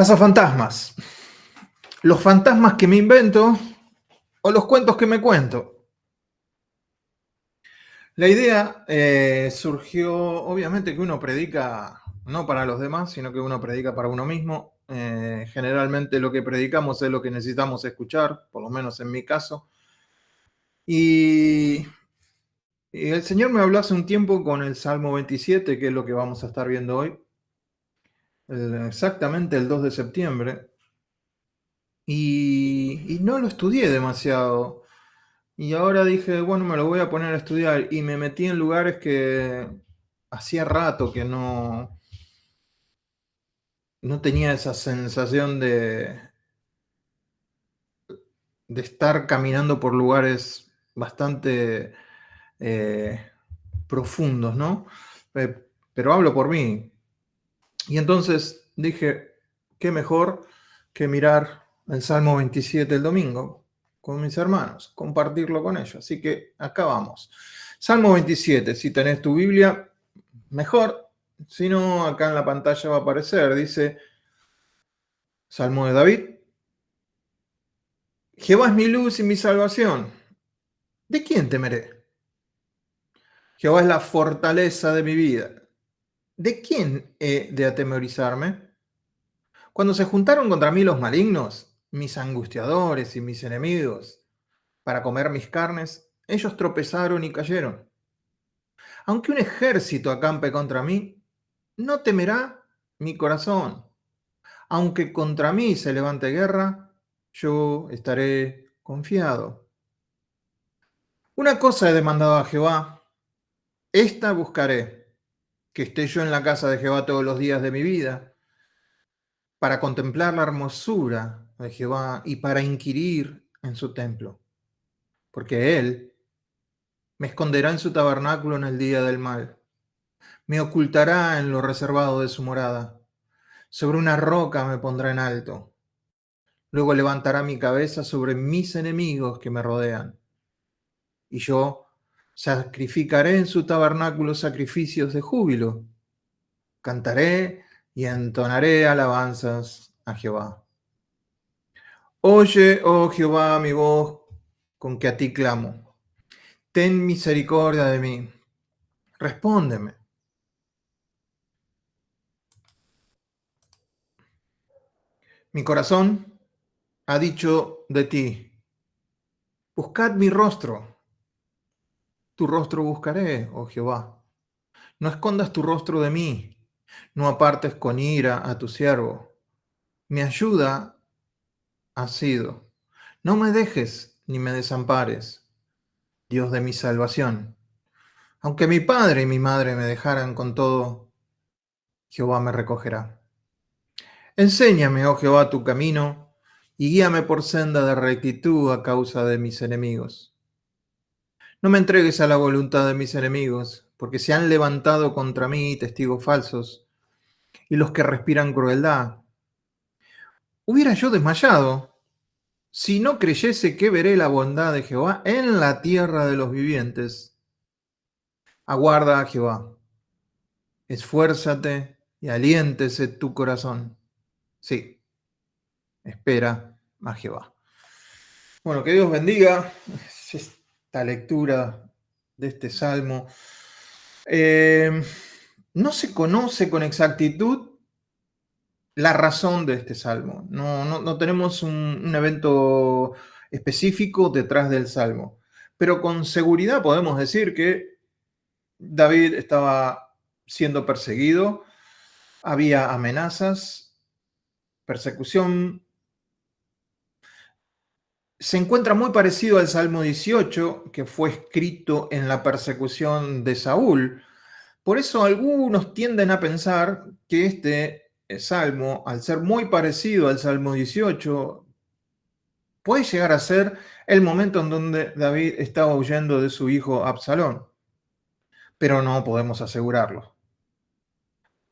Cazafantasmas. Los fantasmas que me invento o los cuentos que me cuento. La idea surgió, obviamente, que uno predica no para los demás, sino que uno predica para uno mismo. Generalmente lo que predicamos es lo que necesitamos escuchar, por lo menos en mi caso. Y el Señor me habló hace un tiempo con el Salmo 27, que es lo que vamos a estar viendo hoy, exactamente el 2 de septiembre. Y no lo estudié demasiado. Y ahora dije, bueno, me lo voy a poner a estudiar. Y me metí en lugares que hacía rato que no tenía esa sensación de estar caminando por lugares bastante eh, profundos, ¿no? Pero hablo por mí. Y entonces dije, qué mejor que mirar el Salmo 27 el domingo con mis hermanos, compartirlo con ellos. Así que acá vamos. Salmo 27, si tenés tu Biblia, mejor. Si no, acá en la pantalla va a aparecer. Dice, Salmo de David. Jehová es mi luz y mi salvación. ¿De quién temeré? Jehová es la fortaleza de mi vida. ¿De quién he de atemorizarme? Cuando se juntaron contra mí los malignos, mis angustiadores y mis enemigos, para comer mis carnes, ellos tropezaron y cayeron. Aunque un ejército acampe contra mí, no temerá mi corazón. Aunque contra mí se levante guerra, yo estaré confiado. Una cosa he demandado a Jehová, esta buscaré, que esté yo en la casa de Jehová todos los días de mi vida, para contemplar la hermosura de Jehová y para inquirir en su templo, porque Él me esconderá en su tabernáculo en el día del mal, me ocultará en lo reservado de su morada, sobre una roca me pondrá en alto, luego levantará mi cabeza sobre mis enemigos que me rodean, y yo sacrificaré en su tabernáculo sacrificios de júbilo, cantaré y entonaré alabanzas a Jehová. Oye, oh Jehová, mi voz con que a ti clamo. Ten misericordia de mí. Respóndeme. Mi corazón ha dicho de ti, buscad mi rostro. Tu rostro buscaré, oh Jehová. No escondas tu rostro de mí. No apartes con ira a tu siervo. Mi ayuda has sido. No me dejes ni me desampares, Dios de mi salvación. Aunque mi padre y mi madre me dejaran con todo, Jehová me recogerá. Enséñame, oh Jehová, tu camino, y guíame por senda de rectitud a causa de mis enemigos. No me entregues a la voluntad de mis enemigos, porque se han levantado contra mí testigos falsos, y los que respiran crueldad. Hubiera yo desmayado si no creyese que veré la bondad de Jehová en la tierra de los vivientes. Aguarda a Jehová, esfuérzate y aliéntese tu corazón. Sí, espera a Jehová. Bueno, que Dios bendiga esta lectura de este salmo. No se conoce con exactitud la razón de este salmo. No tenemos un evento específico detrás del salmo. Pero con seguridad podemos decir que David estaba siendo perseguido, había amenazas, persecución. Se encuentra muy parecido al Salmo 18, que fue escrito en la persecución de Saúl. Por eso algunos tienden a pensar que este salmo, al ser muy parecido al Salmo 18, puede llegar a ser el momento en donde David estaba huyendo de su hijo Absalón, pero no podemos asegurarlo.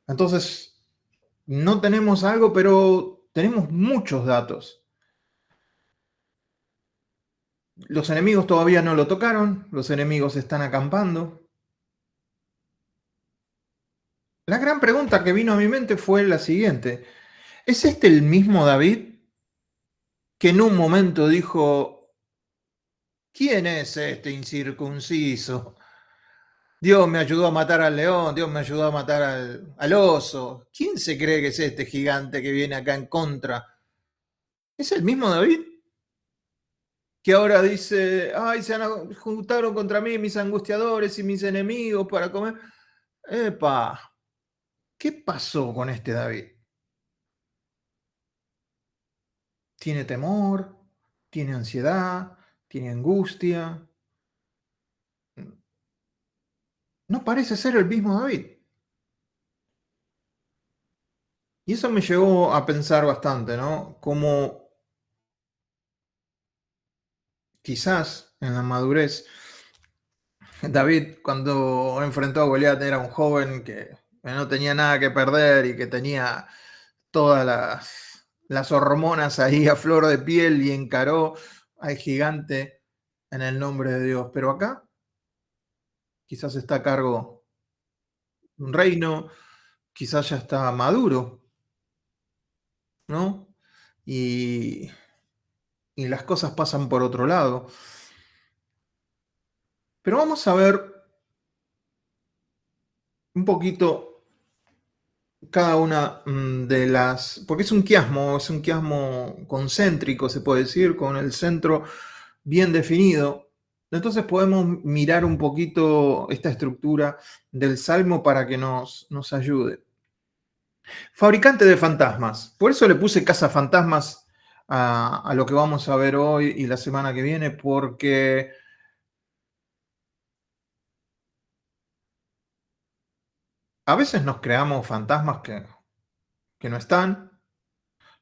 Entonces, no tenemos algo, pero tenemos muchos datos. Los enemigos todavía no lo tocaron, los enemigos están acampando. La gran pregunta que vino a mi mente fue la siguiente. ¿Es este el mismo David que en un momento dijo, ¿quién es este incircunciso? Dios me ayudó a matar al león, Dios me ayudó a matar al oso. ¿Quién se cree que es este gigante que viene acá en contra? ¿Es el mismo David que ahora dice, ay, juntaron contra mí mis angustiadores y mis enemigos para comer? Epa, ¿qué pasó con este David? ¿Tiene temor? ¿Tiene ansiedad? ¿Tiene angustia? No parece ser el mismo David. Y eso me llevó a pensar bastante, ¿no? Como quizás en la madurez, David cuando enfrentó a Goliat era un joven que no tenía nada que perder y que tenía todas las hormonas ahí a flor de piel y encaró al gigante en el nombre de Dios. Pero acá quizás está a cargo de un reino, quizás ya está maduro, ¿no? Y, y las cosas pasan por otro lado. Pero vamos a ver un poquito cada una de las, porque es un quiasmo concéntrico, se puede decir, con el centro bien definido. Entonces podemos mirar un poquito esta estructura del Salmo para que nos ayude. Fabricante de fantasmas. Por eso le puse casa fantasmas a lo que vamos a ver hoy y la semana que viene, porque a veces nos creamos fantasmas que no están,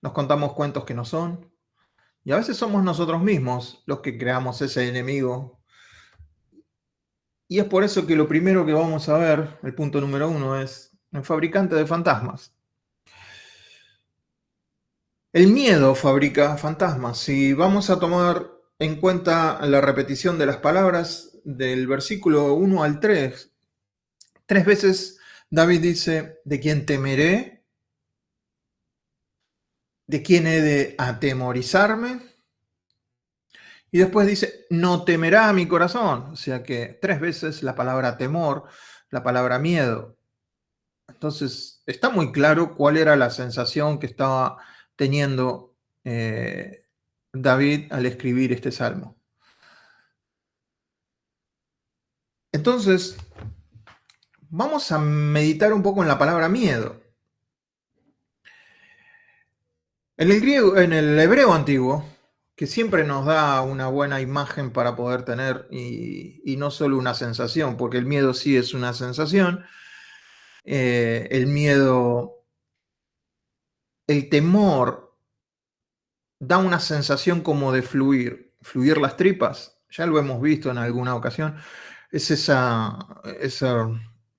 nos contamos cuentos que no son, y a veces somos nosotros mismos los que creamos ese enemigo. Y es por eso que lo primero que vamos a ver, el punto número uno, es el fabricante de fantasmas. El miedo fabrica fantasmas. Si vamos a tomar en cuenta la repetición de las palabras del versículo 1 al 3, tres veces David dice, ¿de quién temeré? ¿De quién he de atemorizarme? Y después dice, no temerá mi corazón. O sea que tres veces la palabra temor, la palabra miedo. Entonces, está muy claro cuál era la sensación que estaba teniendo David al escribir este salmo. Entonces, vamos a meditar un poco en la palabra miedo. En el griego, en el hebreo antiguo, que siempre nos da una buena imagen para poder tener y no solo una sensación, porque el miedo sí es una sensación, el miedo, el temor da una sensación como de fluir las tripas, ya lo hemos visto en alguna ocasión, es esa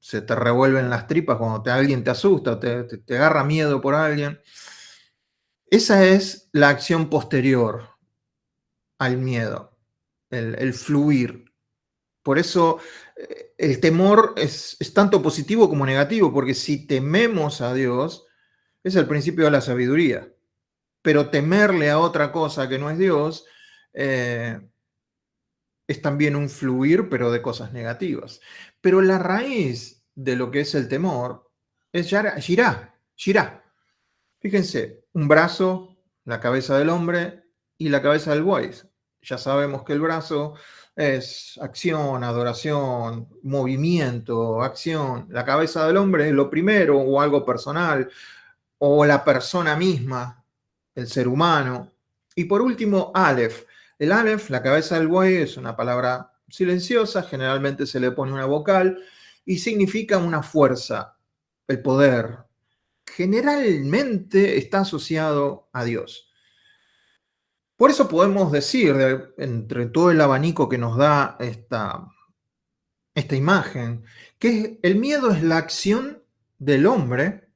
se te revuelven las tripas cuando alguien te asusta, te agarra miedo por alguien. Esa es la acción posterior al miedo, el fluir. Por eso el temor es tanto positivo como negativo, porque si tememos a Dios, es el principio de la sabiduría. Pero temerle a otra cosa que no es Dios eh, es también un fluir, pero de cosas negativas. Pero la raíz de lo que es el temor es Shirah. Fíjense, un brazo, la cabeza del hombre y la cabeza del buey. Ya sabemos que el brazo es acción, adoración, movimiento, acción. La cabeza del hombre es lo primero o algo personal o la persona misma, el ser humano. Y por último, Aleph. El Aleph, la cabeza del buey, es una palabra silenciosa, generalmente se le pone una vocal y significa una fuerza, el poder, generalmente está asociado a Dios. Por eso podemos decir, entre todo el abanico que nos da esta imagen, que el miedo es la acción del hombre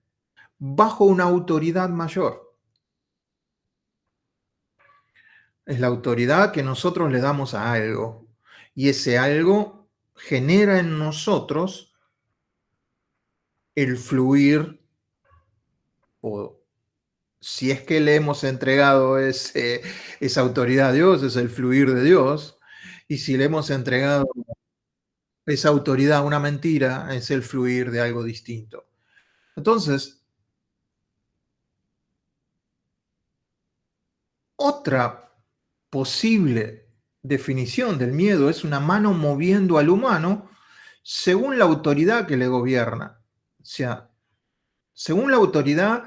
bajo una autoridad mayor. Es la autoridad que nosotros le damos a algo. Y ese algo genera en nosotros el fluir o si es que le hemos entregado esa autoridad a Dios, es el fluir de Dios, y si le hemos entregado esa autoridad a una mentira, es el fluir de algo distinto. Entonces, otra posible definición del miedo es una mano moviendo al humano según la autoridad que le gobierna. O sea, según la autoridad,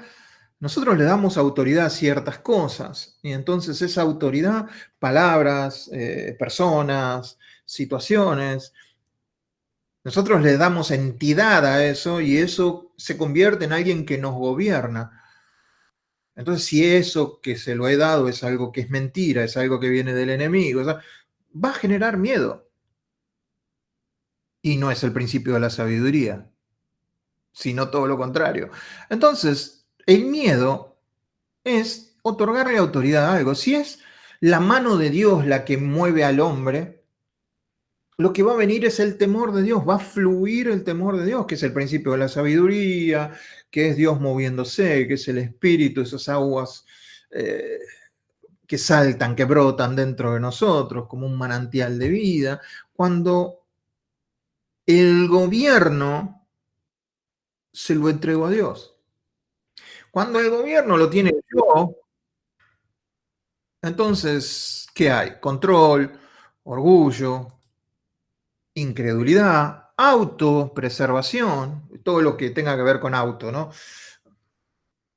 nosotros le damos autoridad a ciertas cosas y entonces esa autoridad, palabras, personas, situaciones, nosotros le damos entidad a eso y eso se convierte en alguien que nos gobierna. Entonces, si eso que se lo he dado es algo que es mentira, es algo que viene del enemigo, o sea, va a generar miedo y no es el principio de la sabiduría, sino todo lo contrario. Entonces, el miedo es otorgarle autoridad a algo. Si es la mano de Dios la que mueve al hombre, lo que va a venir es el temor de Dios, va a fluir el temor de Dios, que es el principio de la sabiduría, que es Dios moviéndose, que es el espíritu, esas aguas eh, que saltan, que brotan dentro de nosotros como un manantial de vida. Cuando el gobierno se lo entregó a Dios. Cuando el gobierno lo tiene yo, entonces, ¿qué hay? Control, orgullo, incredulidad, autopreservación, todo lo que tenga que ver con auto, ¿no?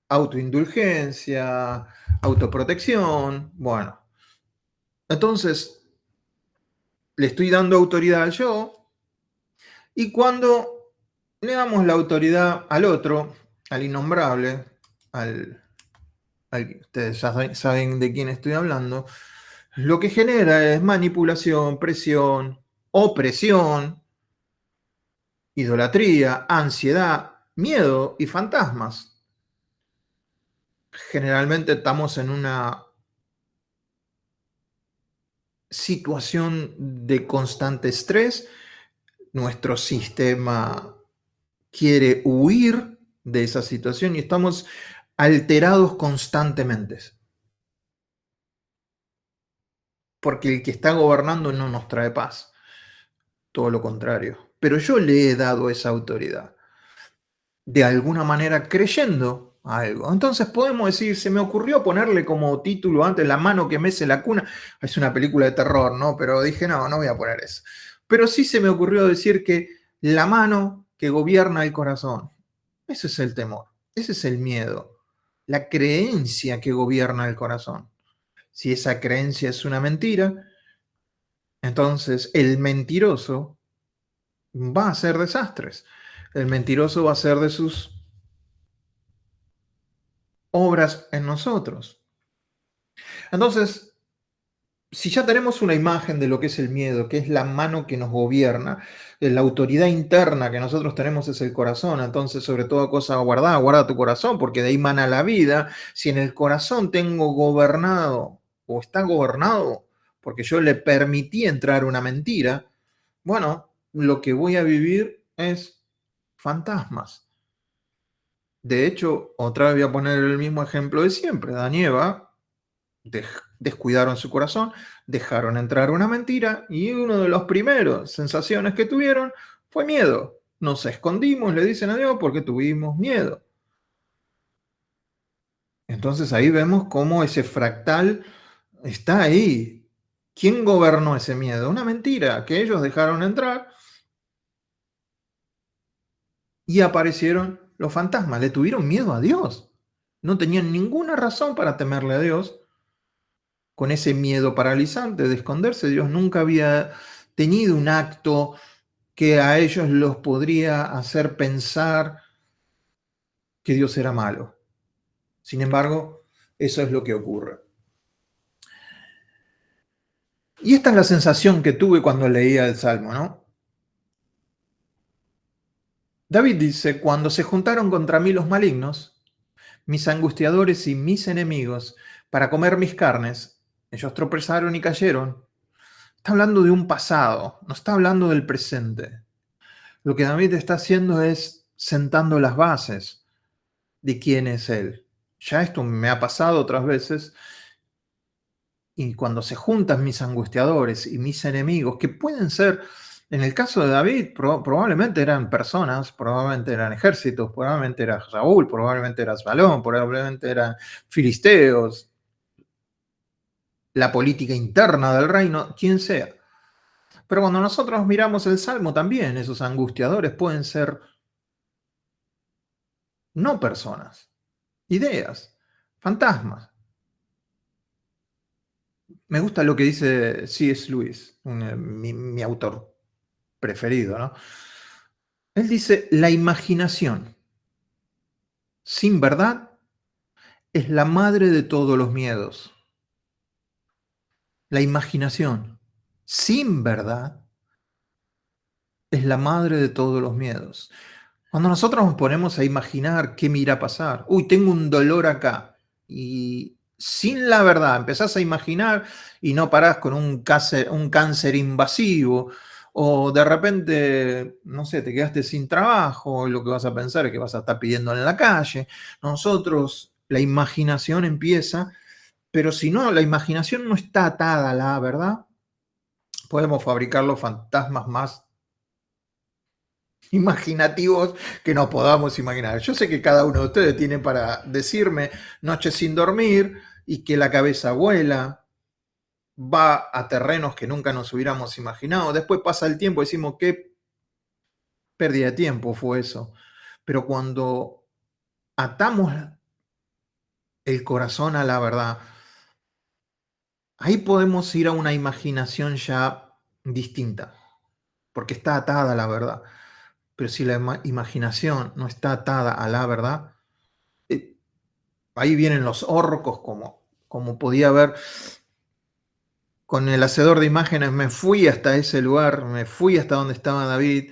Autoindulgencia, autoprotección, bueno. Entonces, le estoy dando autoridad al yo y cuando le damos la autoridad al otro, al innombrable, ustedes ya saben de quién estoy hablando, lo que genera es manipulación, presión, opresión, idolatría, ansiedad, miedo y fantasmas. Generalmente estamos en una situación de constante estrés. Nuestro sistema quiere huir de esa situación y estamos alterados constantemente. Porque el que está gobernando no nos trae paz, todo lo contrario. Pero yo le he dado esa autoridad, de alguna manera creyendo a algo. Entonces podemos decir, se me ocurrió ponerle como título antes La mano que mece la cuna. Es una película de terror, ¿no? Pero dije, no, no voy a poner eso. Pero sí se me ocurrió decir que la mano que gobierna el corazón, ese es el temor, ese es el miedo, la creencia que gobierna el corazón. Si esa creencia es una mentira, entonces el mentiroso va a hacer desastres. El mentiroso va a hacer de sus obras en nosotros. Entonces, si ya tenemos una imagen de lo que es el miedo, que es la mano que nos gobierna, la autoridad interna que nosotros tenemos es el corazón, entonces sobre toda cosa guarda, guarda tu corazón, porque de ahí mana la vida. Si en el corazón tengo gobernado o está gobernado, porque yo le permití entrar una mentira, bueno, lo que voy a vivir es fantasmas. De hecho, otra vez voy a poner el mismo ejemplo de siempre. Adán y Eva descuidaron su corazón, dejaron entrar una mentira y una de las primeras sensaciones que tuvieron fue miedo. Nos escondimos, le dicen a Dios, porque tuvimos miedo. Entonces ahí vemos cómo ese fractal está ahí. ¿Quién gobernó ese miedo? Una mentira que ellos dejaron entrar y aparecieron los fantasmas. Le tuvieron miedo a Dios. No tenían ninguna razón para temerle a Dios con ese miedo paralizante de esconderse. Dios nunca había tenido un acto que a ellos los podría hacer pensar que Dios era malo. Sin embargo, eso es lo que ocurre. Y esta es la sensación que tuve cuando leía el Salmo, ¿no? David dice, cuando se juntaron contra mí los malignos, mis angustiadores y mis enemigos, para comer mis carnes, ellos tropezaron y cayeron. Está hablando de un pasado, no está hablando del presente. Lo que David está haciendo es sentando las bases de quién es él. Ya esto me ha pasado otras veces, y cuando se juntan mis angustiadores y mis enemigos, que pueden ser, en el caso de David, probablemente eran personas, probablemente eran ejércitos, probablemente era Saúl, probablemente era Absalón, probablemente eran filisteos, la política interna del reino, quien sea. Pero cuando nosotros miramos el Salmo también, esos angustiadores pueden ser no personas, ideas, fantasmas. Me gusta lo que dice C.S. Lewis, mi autor preferido, ¿no? Él dice, la imaginación sin verdad es la madre de todos los miedos. La imaginación sin verdad es la madre de todos los miedos. Cuando nosotros nos ponemos a imaginar qué me irá a pasar, uy, tengo un dolor acá, y sin la verdad empezás a imaginar y no parás con un cáncer invasivo, o de repente, no sé, te quedaste sin trabajo, y lo que vas a pensar es que vas a estar pidiendo en la calle. Nosotros, la imaginación empieza, pero si no, la imaginación no está atada a la verdad, podemos fabricar los fantasmas más imaginativos que nos podamos imaginar. Yo sé que cada uno de ustedes tiene para decirme noches sin dormir y que la cabeza vuela, va a terrenos que nunca nos hubiéramos imaginado. Después pasa el tiempo y decimos, qué pérdida de tiempo fue eso. Pero cuando atamos el corazón a la verdad, ahí podemos ir a una imaginación ya distinta, porque está atada a la verdad. Pero si la imaginación no está atada a la verdad, eh, ahí vienen los orcos, como podía ver con el hacedor de imágenes. Me fui hasta ese lugar, me fui hasta donde estaba David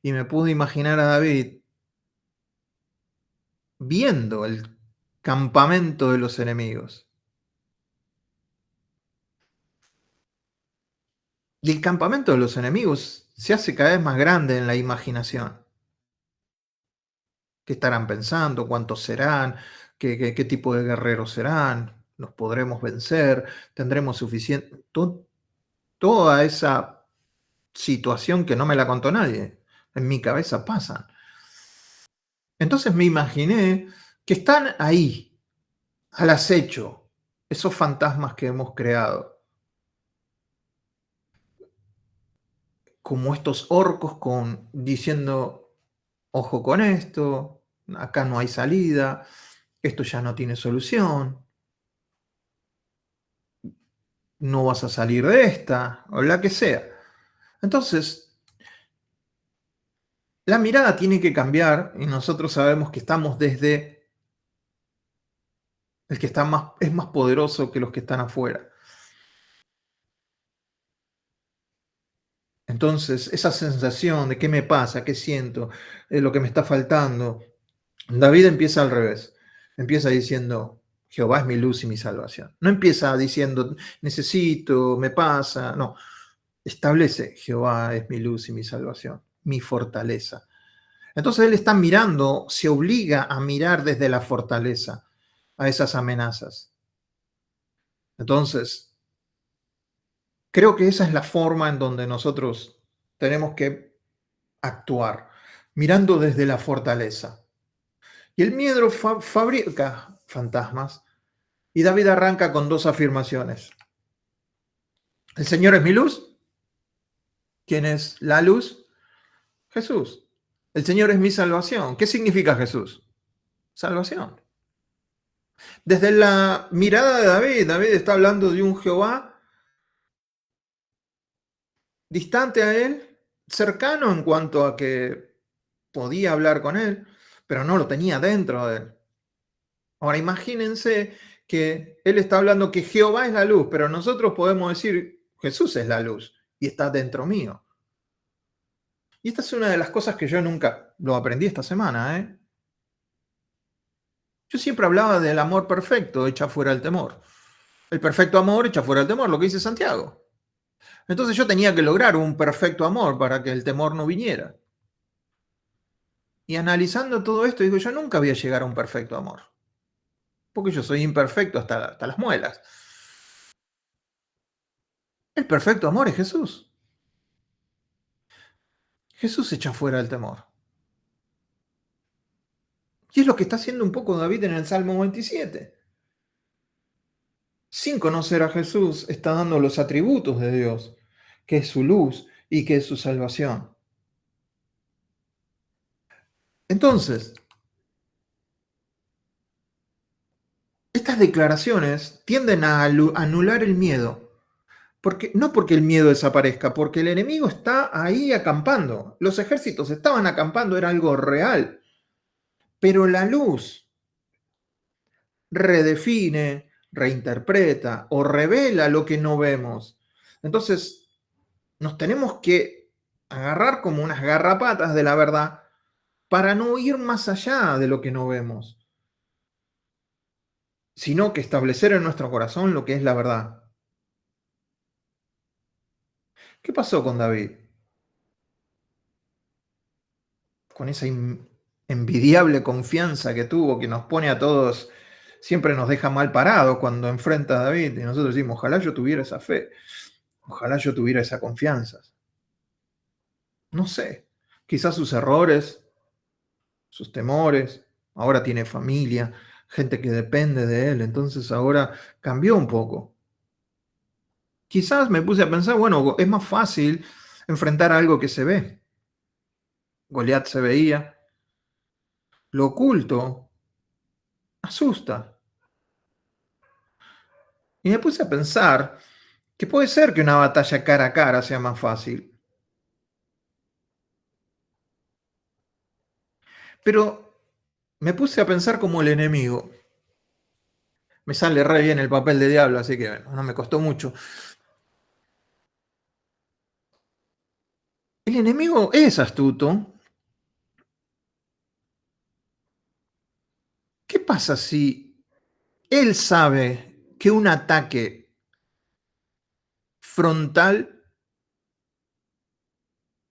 y me pude imaginar a David viendo el campamento de los enemigos. Y el campamento de los enemigos se hace cada vez más grande en la imaginación. ¿Qué estarán pensando? ¿Cuántos serán? ¿Qué tipo de guerreros serán? ¿Nos podremos vencer? ¿Tendremos suficiente? Toda esa situación que no me la contó nadie, en mi cabeza pasan. Entonces me imaginé que están ahí, al acecho, esos fantasmas que hemos creado, como estos orcos diciendo, ojo con esto, acá no hay salida, esto ya no tiene solución, no vas a salir de esta, o la que sea. Entonces, la mirada tiene que cambiar y nosotros sabemos que estamos desde el que está más, es más poderoso que los que están afuera. Entonces, esa sensación de qué me pasa, qué siento, lo que me está faltando, David empieza al revés. Empieza diciendo, Jehová es mi luz y mi salvación. No empieza diciendo, necesito, me pasa. No, establece, Jehová es mi luz y mi salvación, mi fortaleza. Entonces él está mirando, se obliga a mirar desde la fortaleza a esas amenazas. Entonces, creo que esa es la forma en donde nosotros tenemos que actuar, mirando desde la fortaleza. Y el miedo fabrica fantasmas. Y David arranca con dos afirmaciones. El Señor es mi luz. ¿Quién es la luz? Jesús. El Señor es mi salvación. ¿Qué significa Jesús? Salvación. Desde la mirada de David, David está hablando de un Jehová distante a él, cercano en cuanto a que podía hablar con él, pero no lo tenía dentro de él. Ahora imagínense que él está hablando que Jehová es la luz, pero nosotros podemos decir Jesús es la luz y está dentro mío. Y esta es una de las cosas que yo nunca lo aprendí esta semana, ¿eh? Yo siempre hablaba del amor perfecto, echa fuera el temor. El perfecto amor echa fuera el temor, lo que dice Santiago. Entonces yo tenía que lograr un perfecto amor para que el temor no viniera. Y analizando todo esto, digo, yo nunca voy a llegar a un perfecto amor. porque yo soy imperfecto hasta las muelas. El perfecto amor es Jesús. Jesús echa fuera el temor. Y es lo que está haciendo un poco David en el Salmo 27. Sin conocer a Jesús, está dando los atributos de Dios, que es su luz y que es su salvación. Entonces, estas declaraciones tienden a anular el miedo, no porque el miedo desaparezca, porque el enemigo está ahí acampando. Los ejércitos estaban acampando, era algo real, pero la luz redefine, reinterpreta o revela lo que no vemos. Entonces, nos tenemos que agarrar como unas garrapatas de la verdad para no ir más allá de lo que no vemos, sino que establecer en nuestro corazón lo que es la verdad. ¿Qué pasó con David? Con esa envidiable confianza que tuvo, que nos pone a todos, siempre nos deja mal parados cuando enfrenta a David, y nosotros decimos, ojalá yo tuviera esa fe, ojalá yo tuviera esa confianza. No sé, quizás sus errores, sus temores, ahora tiene familia, gente que depende de él, entonces ahora cambió un poco. Quizás me puse a pensar, bueno, es más fácil enfrentar algo que se ve. Goliat se veía, lo oculto asusta. Y me puse a pensar que puede ser que una batalla cara a cara sea más fácil, pero me puse a pensar como el enemigo. Me sale re bien el papel de diablo, así que bueno, no me costó mucho. El enemigo es astuto. ¿Qué pasa si él sabe que un ataque frontal,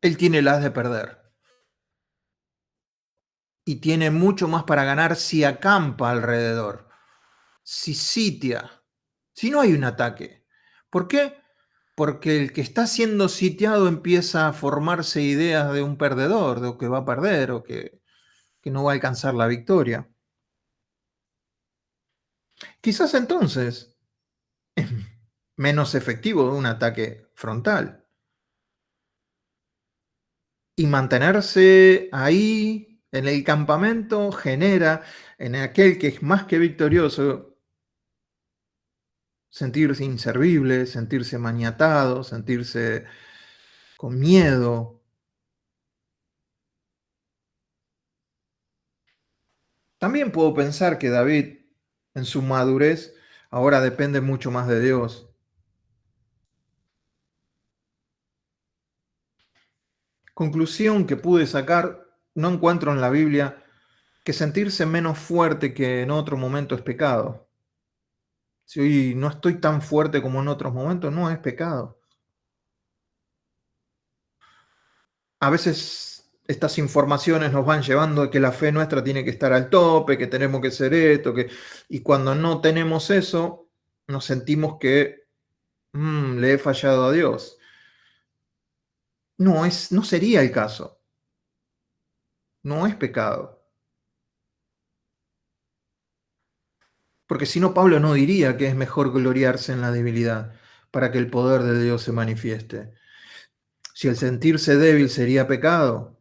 él tiene las de perder? Y tiene mucho más para ganar si acampa alrededor, si sitia, si no hay un ataque. ¿Por qué? Porque el que está siendo sitiado empieza a formarse ideas de un perdedor, de que va a perder o que no va a alcanzar la victoria. Quizás entonces es menos efectivo un ataque frontal. Y mantenerse ahí en el campamento genera en aquel que es más que victorioso sentirse inservible, sentirse maniatado, sentirse con miedo. También puedo pensar que David, en su madurez, ahora depende mucho más de Dios. Conclusión que pude sacar, no encuentro en la Biblia que sentirse menos fuerte que en otro momento es pecado. Si hoy no estoy tan fuerte como en otros momentos, no es pecado. A veces estas informaciones nos van llevando a que la fe nuestra tiene que estar al tope, que tenemos que ser esto, y cuando no tenemos eso, nos sentimos que le he fallado a Dios. No sería el caso, no es pecado. Porque si no, Pablo no diría que es mejor gloriarse en la debilidad para que el poder de Dios se manifieste. Si el sentirse débil sería pecado,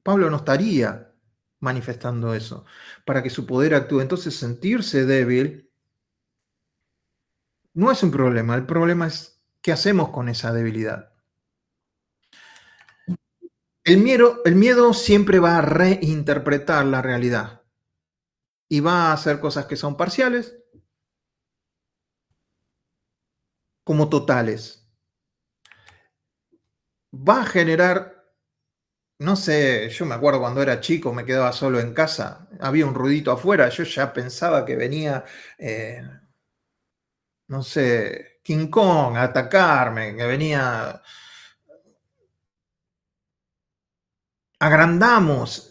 Pablo no estaría manifestando eso para que su poder actúe. Entonces, sentirse débil no es un problema, el problema es qué hacemos con esa debilidad. El miedo siempre va a reinterpretar la realidad y va a hacer cosas que son parciales como totales. Va a generar, no sé, yo me acuerdo cuando era chico, me quedaba solo en casa, había un ruidito afuera, yo ya pensaba que venía, no sé, King Kong a atacarme, que venía, agrandamos.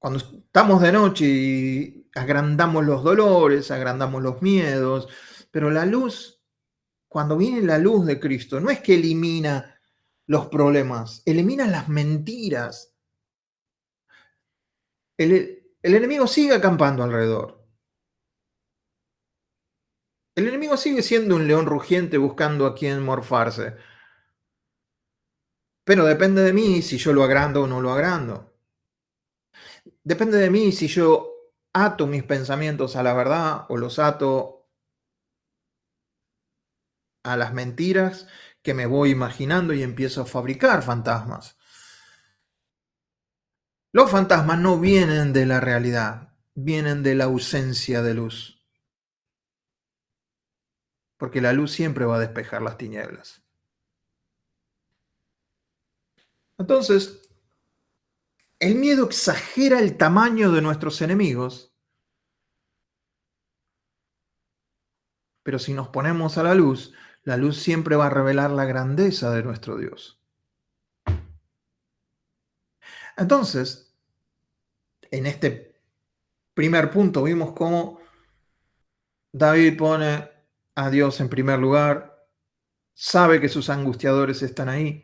Cuando estamos de noche y agrandamos los dolores, agrandamos los miedos, pero la luz, cuando viene la luz de Cristo, no es que elimina los problemas, elimina las mentiras. El enemigo sigue acampando alrededor. El enemigo sigue siendo un león rugiente buscando a quien morfarse. Pero depende de mí si yo lo agrando o no lo agrando. Depende de mí si yo ato mis pensamientos a la verdad o los ato a las mentiras que me voy imaginando y empiezo a fabricar fantasmas. Los fantasmas no vienen de la realidad, vienen de la ausencia de luz, porque la luz siempre va a despejar las tinieblas. Entonces, el miedo exagera el tamaño de nuestros enemigos, pero si nos ponemos a la luz siempre va a revelar la grandeza de nuestro Dios. Entonces, en este primer punto vimos cómo David pone a Dios en primer lugar, sabe que sus angustiadores están ahí,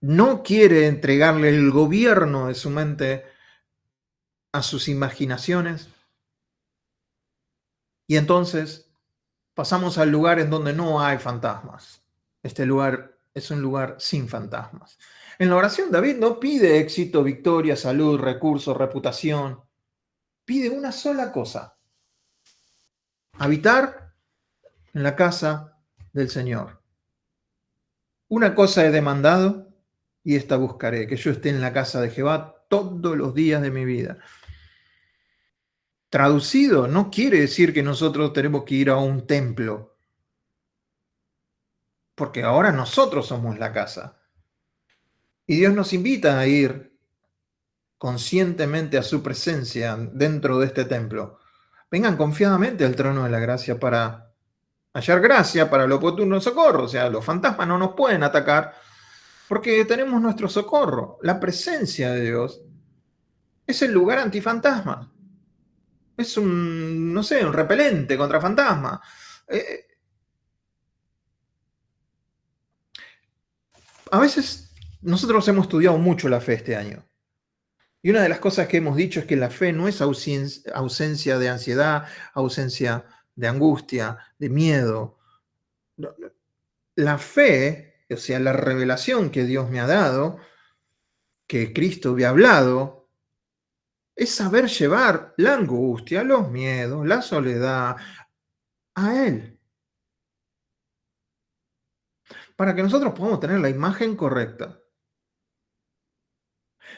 no quiere entregarle el gobierno de su mente a sus imaginaciones, y entonces pasamos al lugar en donde no hay fantasmas. Este lugar es un lugar sin fantasmas. En la oración David no pide éxito, victoria, salud, recursos, reputación. Pide una sola cosa: habitar en la casa del Señor. Una cosa he demandado y esta buscaré, que yo esté en la casa de Jehová todos los días de mi vida. Traducido, no quiere decir que nosotros tenemos que ir a un templo, porque ahora nosotros somos la casa. Y Dios nos invita a ir conscientemente a su presencia dentro de este templo. Vengan confiadamente al trono de la gracia para hallar gracia para el oportuno socorro. O sea, los fantasmas no nos pueden atacar porque tenemos nuestro socorro. La presencia de Dios es el lugar antifantasma. Es un, no sé, un repelente contra fantasmas. Eh, a veces nosotros hemos estudiado mucho la fe este año. Y una de las cosas que hemos dicho es que la fe no es ausencia de ansiedad, ausencia de angustia, de miedo. La fe, o sea, la revelación que Dios me ha dado, que Cristo me ha hablado, es saber llevar la angustia, los miedos, la soledad a Él, para que nosotros podamos tener la imagen correcta,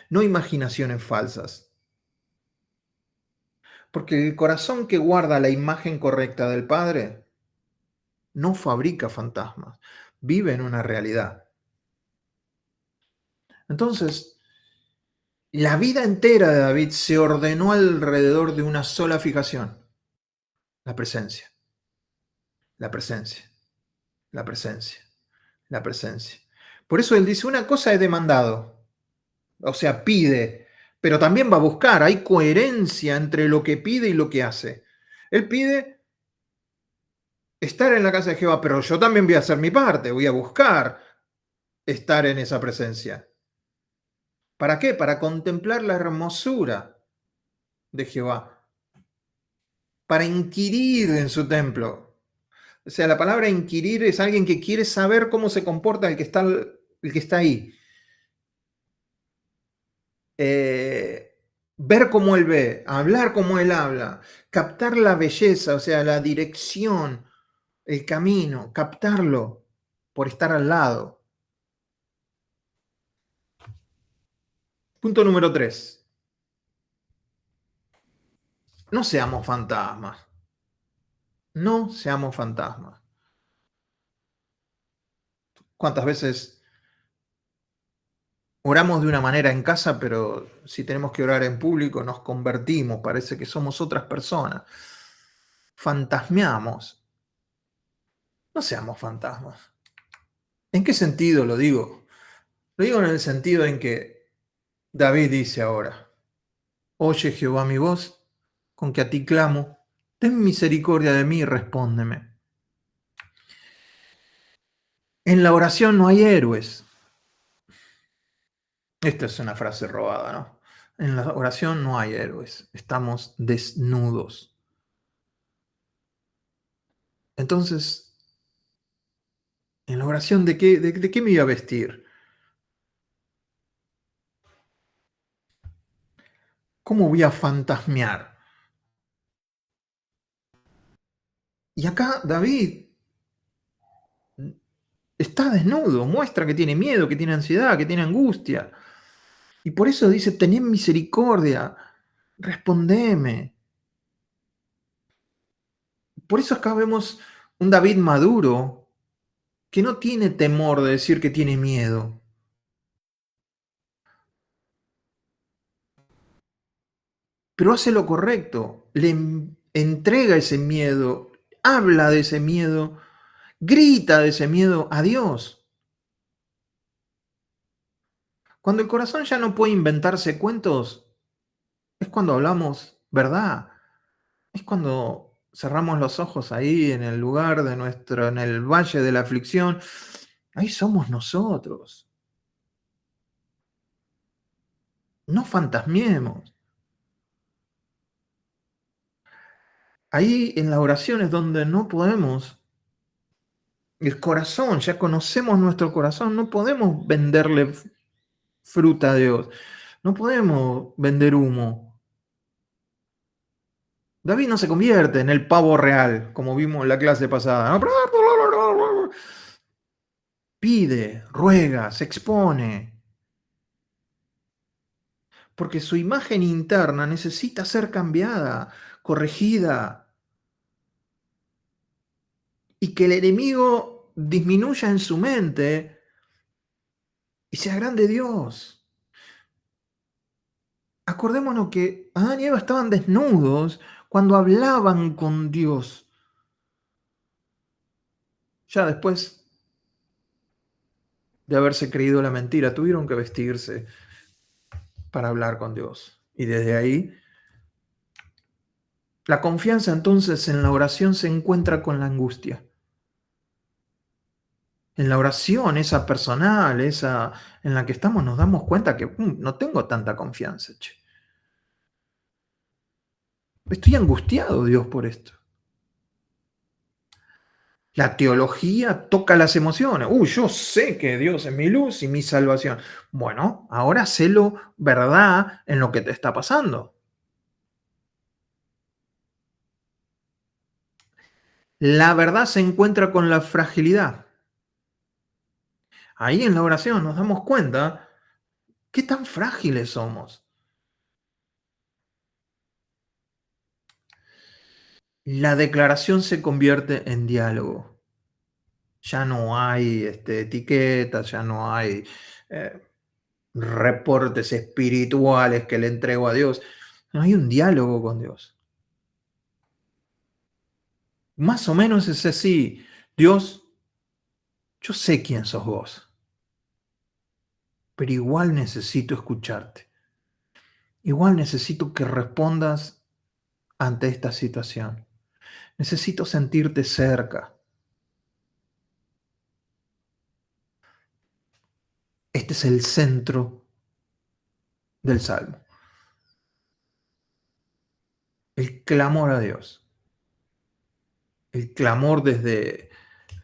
no imaginaciones falsas. Porque el corazón que guarda la imagen correcta del Padre no fabrica fantasmas, vive en una realidad. Entonces, la vida entera de David se ordenó alrededor de una sola fijación: la presencia, la presencia, la presencia, la presencia. Por eso él dice, una cosa he demandado, o sea, pide, pero también va a buscar, hay coherencia entre lo que pide y lo que hace. Él pide estar en la casa de Jehová, pero yo también voy a hacer mi parte, voy a buscar estar en esa presencia. ¿Para qué? Para contemplar la hermosura de Jehová, para inquirir en su templo. O sea, la palabra inquirir es alguien que quiere saber cómo se comporta el que está ahí. Ver cómo él ve, hablar como él habla, captar la belleza, o sea, la dirección, el camino, captarlo por estar al lado. Punto número 3. No seamos fantasmas. No seamos fantasmas. ¿Cuántas veces oramos de una manera en casa, pero si tenemos que orar en público nos convertimos, parece que somos otras personas? Fantasmeamos. No seamos fantasmas. ¿En qué sentido lo digo? Lo digo en el sentido en que David dice ahora, oye Jehová mi voz, con que a ti clamo, ten misericordia de mí y respóndeme. En la oración no hay héroes. Esta es una frase robada, ¿no? En la oración no hay héroes, estamos desnudos. Entonces, en la oración, ¿de qué me iba a vestir? ¿Cómo voy a fantasmear? Y acá David está desnudo, muestra que tiene miedo, que tiene ansiedad, que tiene angustia. Y por eso dice, tened misericordia, respondeme. Por eso acá vemos un David maduro que no tiene temor de decir que tiene miedo, pero hace lo correcto, entrega ese miedo, habla de ese miedo, grita de ese miedo a Dios. Cuando el corazón ya no puede inventarse cuentos, es cuando hablamos verdad, es cuando cerramos los ojos ahí en el lugar de nuestro, en el valle de la aflicción. Ahí somos nosotros. No fantasmiemos. Ahí en la oración es donde no podemos, el corazón, ya conocemos nuestro corazón, no podemos venderle fruta a Dios, no podemos vender humo. David no se convierte en el pavo real, como vimos en la clase pasada, ¿no? Pide, ruega, se expone, porque su imagen interna necesita ser cambiada, corregida, y que el enemigo disminuya en su mente y sea grande Dios. Acordémonos que Adán y Eva estaban desnudos cuando hablaban con Dios. Ya después de haberse creído la mentira, tuvieron que vestirse para hablar con Dios. Y desde ahí, la confianza entonces en la oración se encuentra con la angustia. En la oración, esa personal, esa en la que estamos, nos damos cuenta que no tengo tanta confianza. Che. Estoy angustiado, Dios, por esto. La teología toca las emociones. Yo sé que Dios es mi luz y mi salvación. Bueno, ahora sélo verdad en lo que te está pasando. La verdad se encuentra con la fragilidad. Ahí en la oración nos damos cuenta qué tan frágiles somos. La declaración se convierte en diálogo. Ya no hay etiquetas, ya no hay eh, reportes espirituales que le entrego a Dios. No hay un diálogo con Dios. Más o menos es así. Dios, yo sé quién sos vos, pero igual necesito escucharte. Igual necesito que respondas ante esta situación. Necesito sentirte cerca. Este es el centro del Salmo. El clamor a Dios. El clamor desde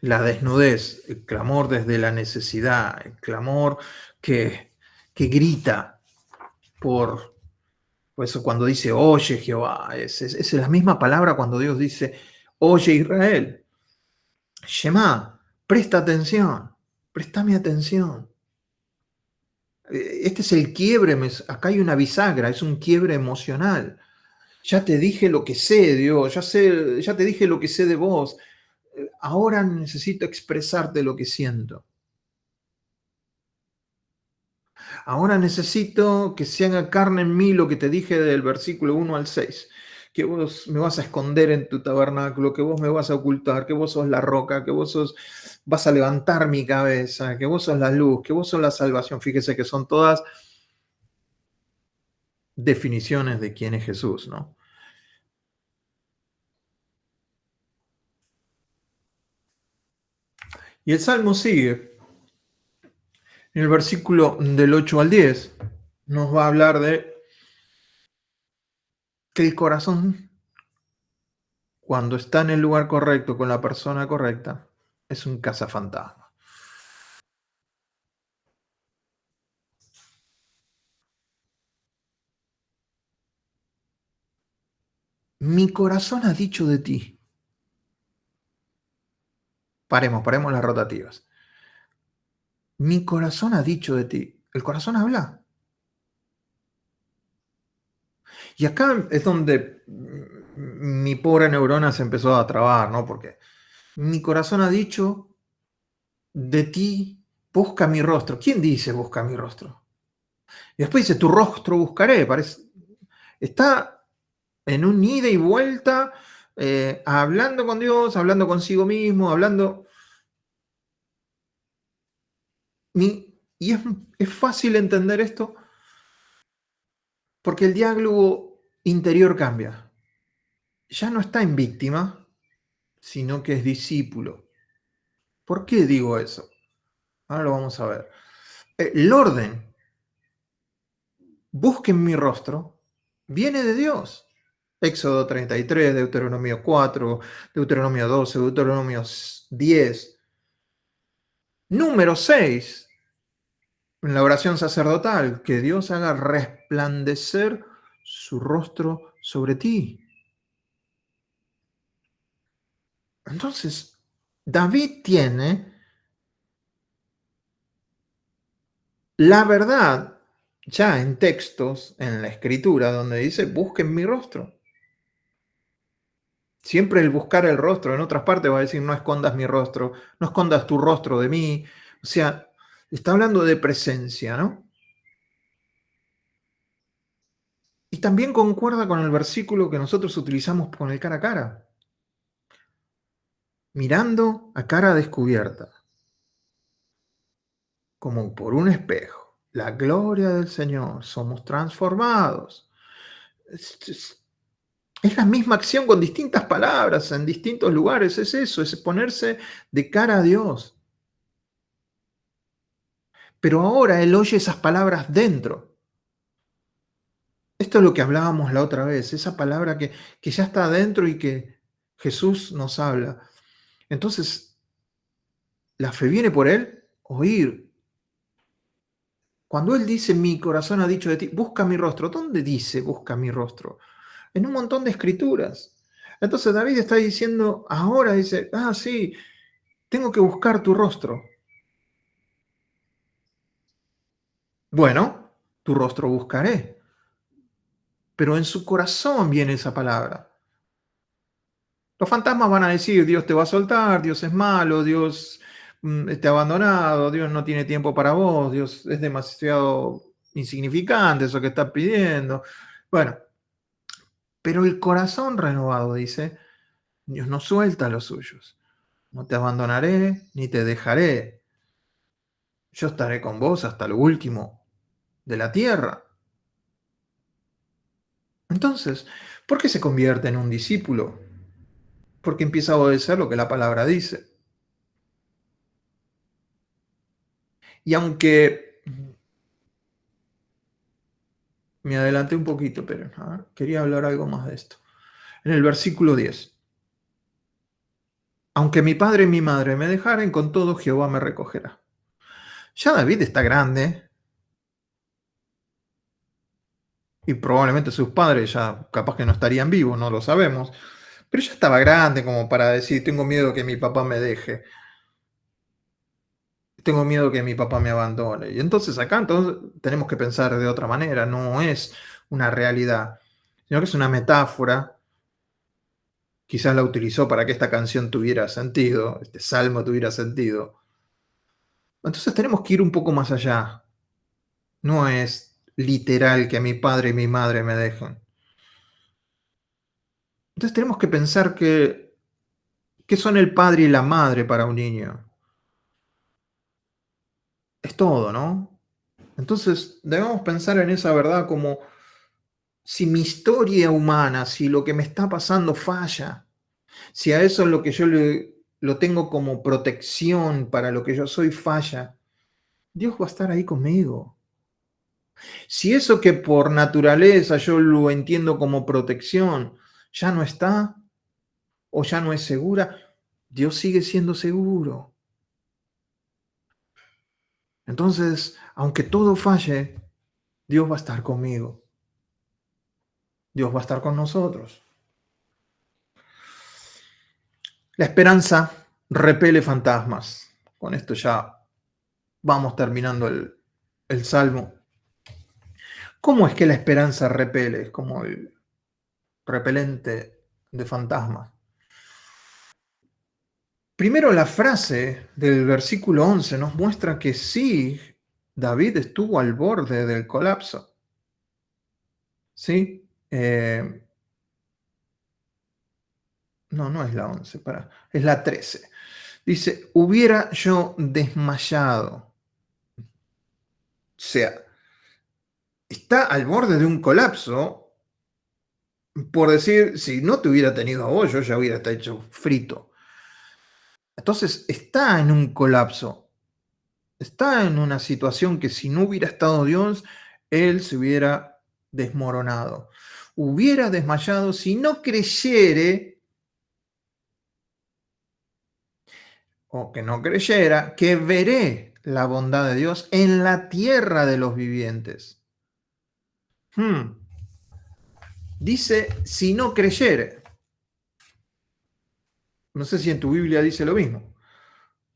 la desnudez, el clamor desde la necesidad, el clamor que grita por eso cuando dice, oye Jehová, es la misma palabra cuando Dios dice, oye Israel, Shema, presta atención, préstame atención. Este es el quiebre, acá hay una bisagra, es un quiebre emocional. Ya te dije lo que sé, Dios, ya te dije lo que sé de vos. Ahora necesito expresarte lo que siento. Ahora necesito que se haga carne en mí lo que te dije del versículo 1 al 6, que vos me vas a esconder en tu tabernáculo, que vos me vas a ocultar, que vos sos la roca, que vas a levantar mi cabeza, que vos sos la luz, que vos sos la salvación. Fíjese que son todas definiciones de quién es Jesús, ¿no? Y el Salmo sigue. En el versículo del 8 al 10 nos va a hablar de que el corazón, cuando está en el lugar correcto, con la persona correcta, es un cazafantasma. Mi corazón ha dicho de ti. Paremos las rotativas. Mi corazón ha dicho de ti. El corazón habla. Y acá es donde mi pobre neurona se empezó a trabar, ¿no? Porque mi corazón ha dicho de ti, busca mi rostro. ¿Quién dice busca mi rostro? Y después dice, tu rostro buscaré. Está en un ida y vuelta, hablando con Dios, hablando consigo mismo, hablando. Y es fácil entender esto porque el diálogo interior cambia. Ya no está en víctima, sino que es discípulo. ¿Por qué digo eso? Ahora lo vamos a ver. El orden, busquen mi rostro, viene de Dios. Éxodo 33, Deuteronomio 4, Deuteronomio 12, Deuteronomio 10. Número 6, en la oración sacerdotal, que Dios haga resplandecer su rostro sobre ti. Entonces, David tiene la verdad ya en textos, en la escritura, donde dice, busquen mi rostro. Siempre el buscar el rostro, en otras partes va a decir, no escondas mi rostro, no escondas tu rostro de mí. O sea, está hablando de presencia, ¿no? Y también concuerda con el versículo que nosotros utilizamos con el cara a cara, mirando a cara descubierta, como por un espejo. La gloria del Señor, somos transformados. Es la misma acción con distintas palabras en distintos lugares, es eso, es ponerse de cara a Dios. Pero ahora Él oye esas palabras dentro. Esto es lo que hablábamos la otra vez, esa palabra que ya está adentro y que Jesús nos habla. Entonces, la fe viene por Él, oír. Cuando Él dice, mi corazón ha dicho de ti, busca mi rostro, ¿dónde dice busca mi rostro? En un montón de escrituras. Entonces David está diciendo, ahora dice, sí, tengo que buscar tu rostro. Bueno, tu rostro buscaré. Pero en su corazón viene esa palabra. Los fantasmas van a decir, Dios te va a soltar, Dios es malo, Dios te ha abandonado, Dios no tiene tiempo para vos, Dios es demasiado insignificante eso que estás pidiendo. Bueno, pero el corazón renovado dice, Dios no suelta a los suyos. No te abandonaré ni te dejaré. Yo estaré con vos hasta lo último de la tierra. Entonces, ¿por qué se convierte en un discípulo? Porque empieza a obedecer lo que la palabra dice. Y aunque me adelanté un poquito, pero quería hablar algo más de esto. En el versículo 10. Aunque mi padre y mi madre me dejaren, con todo Jehová me recogerá. Ya David está grande y probablemente sus padres ya capaz que no estarían vivos, no lo sabemos. Pero ya estaba grande como para decir, tengo miedo que mi papá me deje, tengo miedo que mi papá me abandone. Y entonces tenemos que pensar de otra manera, no es una realidad, sino que es una metáfora. Quizás la utilizó para que esta canción tuviera sentido, este salmo tuviera sentido. Entonces tenemos que ir un poco más allá. No es literal que mi padre y mi madre me dejen. Entonces tenemos que pensar que son el padre y la madre para un niño. Es todo, ¿no? Entonces debemos pensar en esa verdad como si mi historia humana, si lo que me está pasando falla, si a eso es lo que yo lo tengo como protección para lo que yo soy falla, Dios va a estar ahí conmigo. Si eso que por naturaleza yo lo entiendo como protección ya no está o ya no es segura, Dios sigue siendo seguro. Entonces, aunque todo falle, Dios va a estar conmigo. Dios va a estar con nosotros. La esperanza repele fantasmas. Con esto ya vamos terminando el salmo. ¿Cómo es que la esperanza repele? Es como el repelente de fantasmas. Primero, la frase del versículo 11 nos muestra que sí, David estuvo al borde del colapso. ¿Sí? No es la 11, es la 13. Dice, hubiera yo desmayado. O sea, está al borde de un colapso, por decir, si no te hubiera tenido a vos, yo ya hubiera estado hecho frito. Entonces, está en un colapso, está en una situación que si no hubiera estado Dios, él se hubiera desmoronado. Hubiera desmayado si no creyere, o que no creyera, que veré la bondad de Dios en la tierra de los vivientes. Dice, si no creyere. No sé si en tu Biblia dice lo mismo.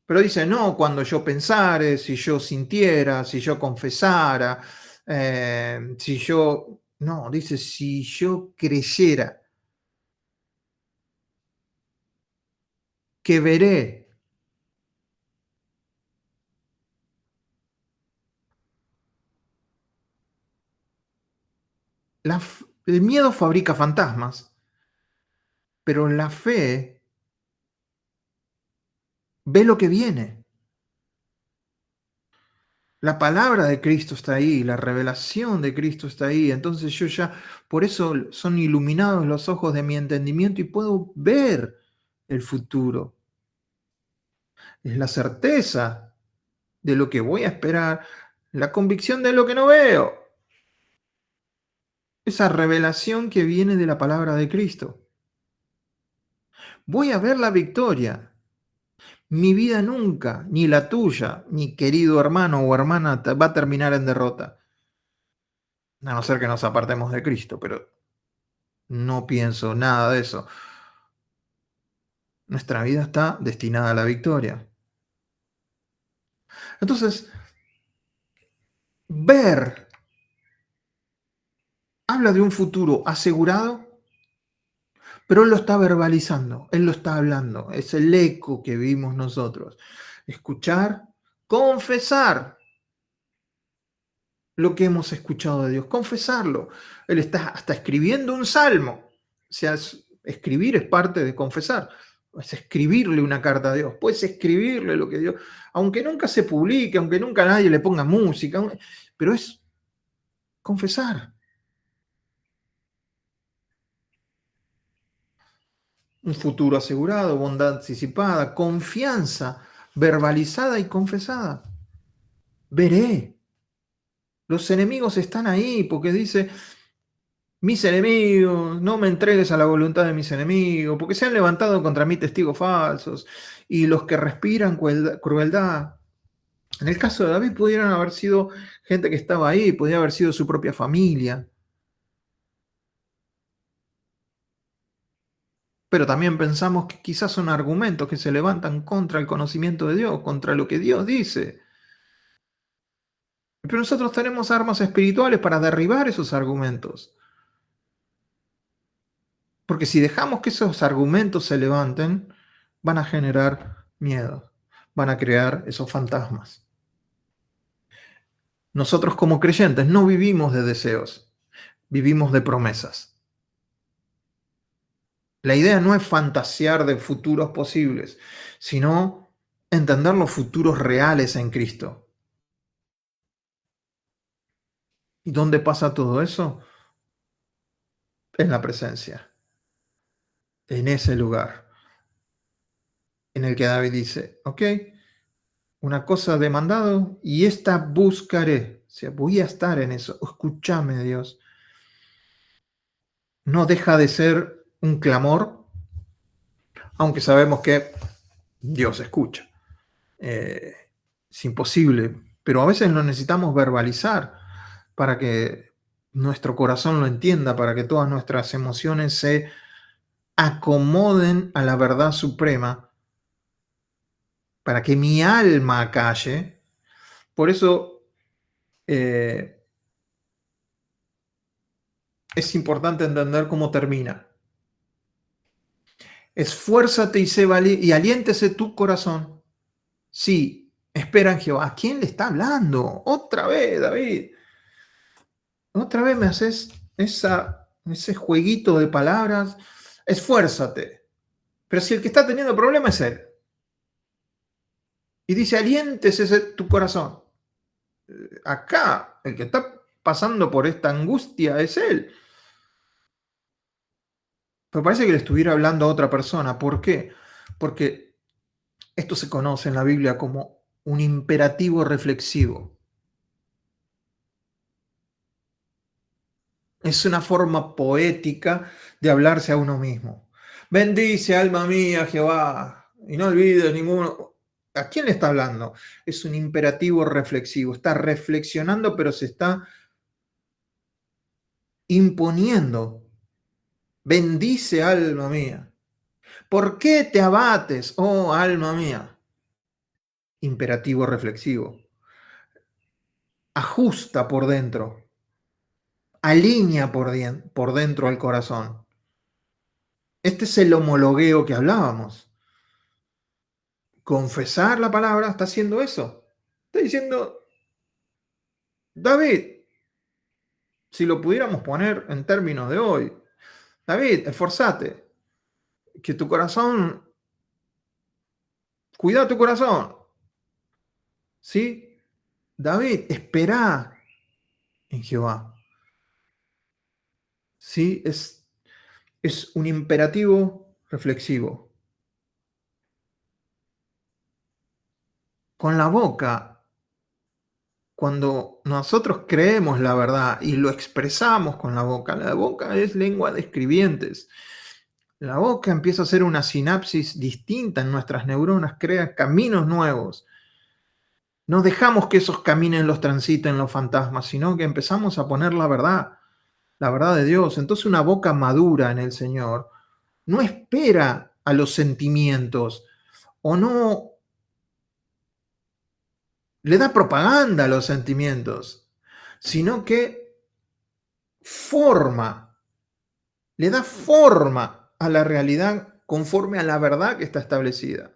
Pero dice, no, cuando yo pensare, si yo sintiera, si yo confesara, si yo... No, dice, si yo creyera que veré. El miedo fabrica fantasmas, pero la fe ve lo que viene. La palabra de Cristo está ahí, la revelación de Cristo está ahí. Entonces yo ya, por eso son iluminados los ojos de mi entendimiento y puedo ver el futuro. Es la certeza de lo que voy a esperar, la convicción de lo que no veo. Esa revelación que viene de la palabra de Cristo. Voy a ver la victoria. Mi vida nunca, ni la tuya, mi querido hermano o hermana, va a terminar en derrota. A no ser que nos apartemos de Cristo, pero no pienso nada de eso. Nuestra vida está destinada a la victoria. Entonces, ver habla de un futuro asegurado, pero él lo está verbalizando, él lo está hablando. Es el eco que vimos nosotros. Escuchar, confesar lo que hemos escuchado de Dios, confesarlo. Él está hasta escribiendo un salmo. O sea, escribir es parte de confesar. Es escribirle una carta a Dios. Puedes escribirle lo que Dios, aunque nunca se publique, aunque nunca nadie le ponga música, pero es confesar. Un futuro asegurado, bondad anticipada, confianza verbalizada y confesada. Veré. Los enemigos están ahí porque dice, mis enemigos, no me entregues a la voluntad de mis enemigos, porque se han levantado contra mí testigos falsos y los que respiran crueldad. En el caso de David pudieran haber sido gente que estaba ahí, podría haber sido su propia familia, pero también pensamos que quizás son argumentos que se levantan contra el conocimiento de Dios, contra lo que Dios dice. Pero nosotros tenemos armas espirituales para derribar esos argumentos. Porque si dejamos que esos argumentos se levanten, van a generar miedo, van a crear esos fantasmas. Nosotros como creyentes no vivimos de deseos, vivimos de promesas. La idea no es fantasear de futuros posibles, sino entender los futuros reales en Cristo. ¿Y dónde pasa todo eso? en la presencia, en ese lugar en el que David dice, ok, una cosa demandado y esta buscaré. O sea, voy a estar en eso. Escúchame, Dios. No deja de ser un clamor, aunque sabemos que Dios escucha. Eh, es imposible, pero a veces lo necesitamos verbalizar para que nuestro corazón lo entienda, para que todas nuestras emociones se acomoden a la verdad suprema, para que mi alma calle. Por eso eh, es importante entender cómo termina. Esfuérzate y sé y aliéntese tu corazón. Sí, espera en Jehová. ¿A quién le está hablando? Otra vez, David. Otra vez me haces ese jueguito de palabras. Esfuérzate. Pero si el que está teniendo problemas es él. Y dice, aliéntese tu corazón. Acá, el que está pasando por esta angustia es él. Pero parece que le estuviera hablando a otra persona. ¿Por qué? Porque esto se conoce en la Biblia como un imperativo reflexivo. Es una forma poética de hablarse a uno mismo. Bendice, alma mía, Jehová, y no olvides ninguno. ¿A quién le está hablando? Es un imperativo reflexivo. Está reflexionando, pero se está imponiendo. Bendice, alma mía. ¿Por qué te abates, oh alma mía? Imperativo reflexivo. Ajusta por dentro. Alinea por dentro al corazón. Este es el homologueo que hablábamos. Confesar la palabra está haciendo eso. Está diciendo, David, si lo pudiéramos poner en términos de hoy, David, esforzate, que tu corazón, cuida tu corazón, ¿sí? David, espera en Jehová, ¿sí? Es un imperativo reflexivo. Con la boca, cuando nosotros creemos la verdad y lo expresamos con la boca es lengua de escribientes. La boca empieza a hacer una sinapsis distinta en nuestras neuronas, crea caminos nuevos. No dejamos que esos caminos los transiten los fantasmas, sino que empezamos a poner la verdad de Dios. Entonces una boca madura en el Señor no espera a los sentimientos o no le da propaganda a los sentimientos, sino que forma, le da forma a la realidad conforme a la verdad que está establecida.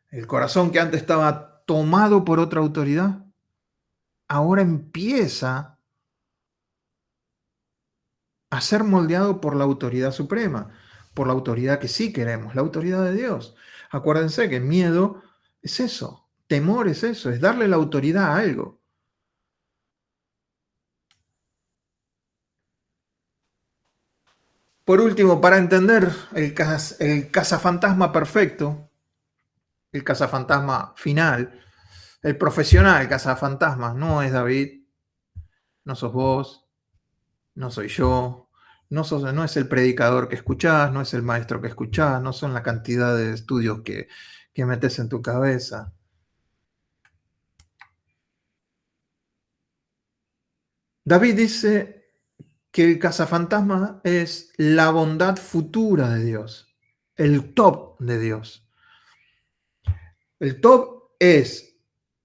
El corazón que antes estaba tomado por otra autoridad, ahora empieza a ser moldeado por la autoridad suprema, por la autoridad que sí queremos, la autoridad de Dios. Acuérdense que miedo es eso, temor es eso, es darle la autoridad a algo. Por último, para entender el cazafantasma perfecto, el cazafantasma final, el profesional cazafantasmas, no es David, no sos vos, no soy yo, no es el predicador que escuchás, no es el maestro que escuchás, no son la cantidad de estudios que metes en tu cabeza. David dice que el cazafantasma es la bondad futura de Dios, el top de Dios. El top es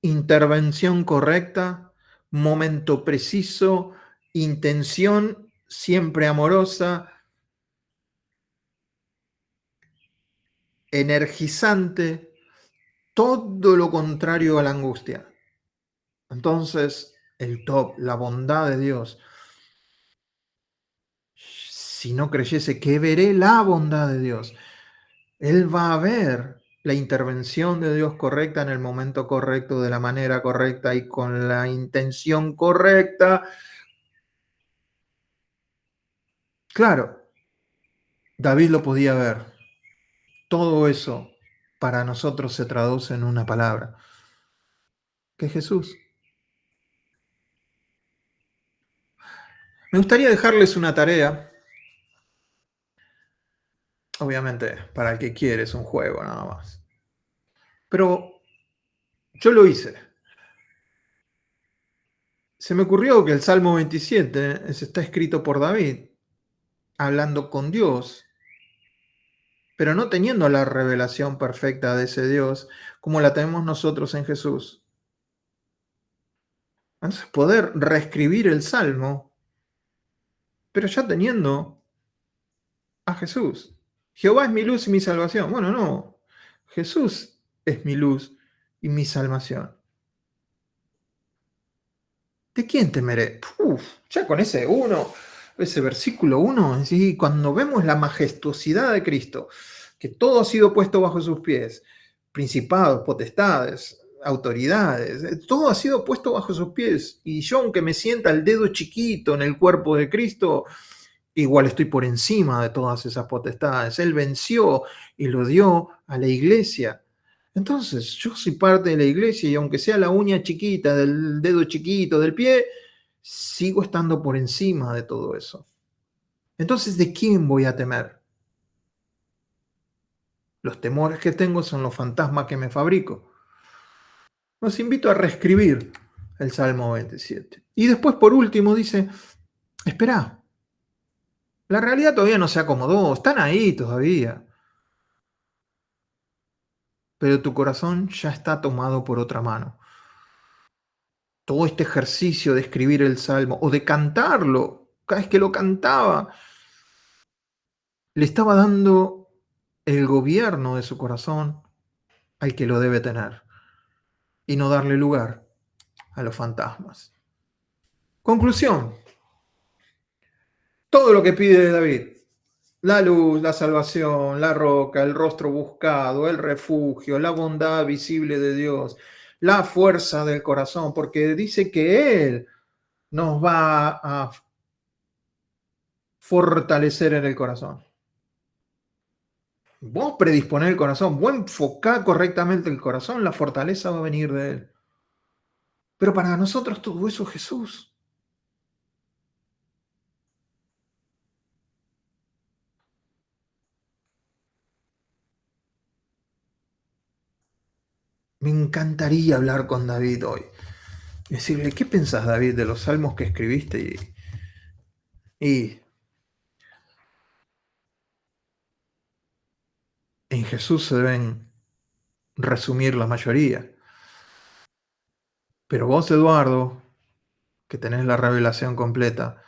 intervención correcta, momento preciso, intención siempre amorosa, energizante, todo lo contrario a la angustia. Entonces, el top, la bondad de Dios. Si no creyese que veré la bondad de Dios, Él va a ver la intervención de Dios correcta en el momento correcto, de la manera correcta y con la intención correcta. Claro, David lo podía ver. Todo eso para nosotros se traduce en una palabra, que es Jesús. Me gustaría dejarles una tarea, obviamente para el que quiere es un juego nada más, pero yo lo hice. Se me ocurrió que el Salmo 27 está escrito por David, hablando con Dios, pero no teniendo la revelación perfecta de ese Dios como la tenemos nosotros en Jesús. Entonces, poder reescribir el Salmo, pero ya teniendo a Jesús. Jehová es mi luz y mi salvación. Bueno, no. Jesús es mi luz y mi salvación. ¿De quién temeré? Uf, ya con ese versículo 1, cuando vemos la majestuosidad de Cristo, que todo ha sido puesto bajo sus pies, principados, potestades, autoridades, todo ha sido puesto bajo sus pies. Y yo, aunque me sienta el dedo chiquito en el cuerpo de Cristo, igual estoy por encima de todas esas potestades. Él venció y lo dio a la iglesia. Entonces, yo soy parte de la iglesia y aunque sea la uña chiquita, del dedo chiquito, del pie, sigo estando por encima de todo eso. Entonces, ¿de quién voy a temer? Los temores que tengo son los fantasmas que me fabrico. Los invito a reescribir el Salmo 27. Y después, por último, dice, espera, la realidad todavía no se acomodó, están ahí todavía, pero tu corazón ya está tomado por otra mano. Todo este ejercicio de escribir el Salmo o de cantarlo, cada vez que lo cantaba, le estaba dando el gobierno de su corazón al que lo debe tener y no darle lugar a los fantasmas. Conclusión, todo lo que pide David, la luz, la salvación, la roca, el rostro buscado, el refugio, la bondad visible de Dios, la fuerza del corazón, porque dice que Él nos va a fortalecer en el corazón. Vos predisponer el corazón, vos enfocar correctamente el corazón, la fortaleza va a venir de Él. Pero para nosotros todo eso es Jesús. Me encantaría hablar con David hoy. Decirle, ¿qué pensás, David, de los salmos que escribiste? Y en Jesús se deben resumir la mayoría. Pero vos, Eduardo, que tenés la revelación completa,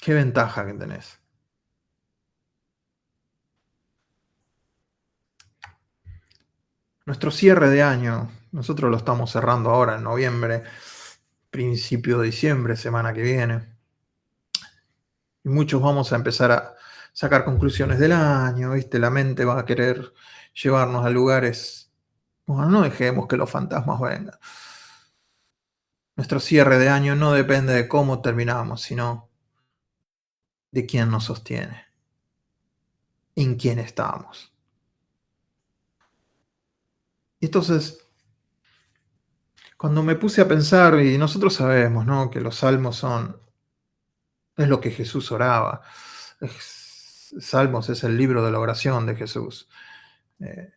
qué ventaja que tenés. Nuestro cierre de año, nosotros lo estamos cerrando ahora en noviembre, principio de diciembre, semana que viene. Y muchos vamos a empezar a sacar conclusiones del año, ¿viste? La mente va a querer llevarnos a lugares. Bueno, no dejemos que los fantasmas vengan. Nuestro cierre de año no depende de cómo terminamos, sino de quién nos sostiene, en quién estamos. Y entonces, cuando me puse a pensar, y nosotros sabemos, ¿no?, que los salmos es lo que Jesús oraba. Salmos es el libro de la oración de Jesús. Eh,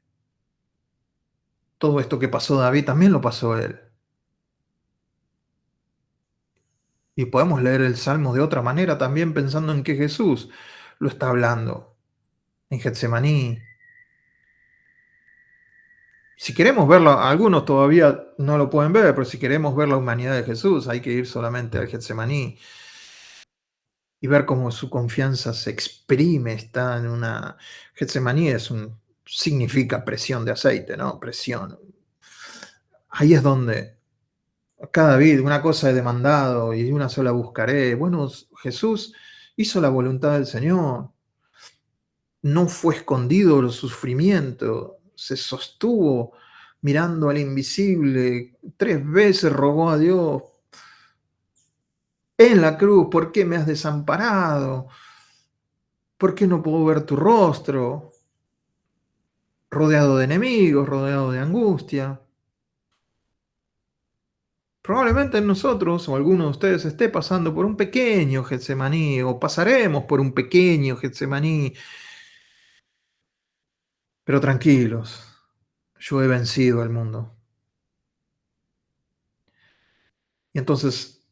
todo esto que pasó David también lo pasó él. Y podemos leer el Salmo de otra manera también pensando en que Jesús lo está hablando en Getsemaní. Si queremos verlo, algunos todavía no lo pueden ver, pero si queremos ver la humanidad de Jesús, hay que ir solamente al Getsemaní y ver cómo su confianza se exprime. Está en una. Getsemaní significa presión de aceite, ¿no? Presión. Ahí es donde cada vida, una cosa he demandado y una sola buscaré. Bueno, Jesús hizo la voluntad del Señor. no fue escondido el sufrimiento, se sostuvo mirando al invisible, 3 veces rogó a Dios en la cruz: ¿por qué me has desamparado? ¿Por qué no puedo ver tu rostro? Rodeado de enemigos, rodeado de angustia. Probablemente en nosotros o alguno de ustedes esté pasando por un pequeño Getsemaní o pasaremos por un pequeño Getsemaní, pero tranquilos, yo he vencido al mundo. Y entonces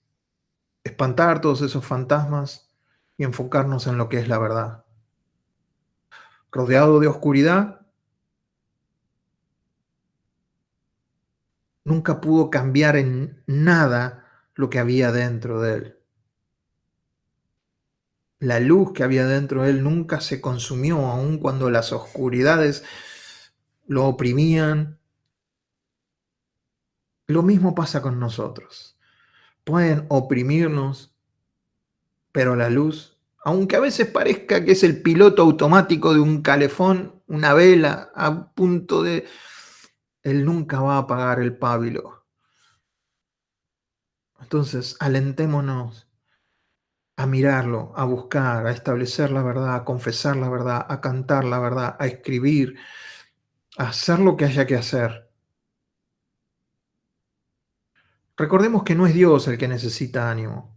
espantar todos esos fantasmas y enfocarnos en lo que es la verdad. Rodeado de oscuridad, nunca pudo cambiar en nada lo que había dentro de él. La luz que había dentro de él nunca se consumió, aun cuando las oscuridades lo oprimían. Lo mismo pasa con nosotros. Pueden oprimirnos, pero la luz, aunque a veces parezca que es el piloto automático de un calefón, una vela a punto de... Él nunca va a apagar el pábilo. Entonces, alentémonos a mirarlo, a buscar, a establecer la verdad, a confesar la verdad, a cantar la verdad, a escribir, a hacer lo que haya que hacer. Recordemos que no es Dios el que necesita ánimo,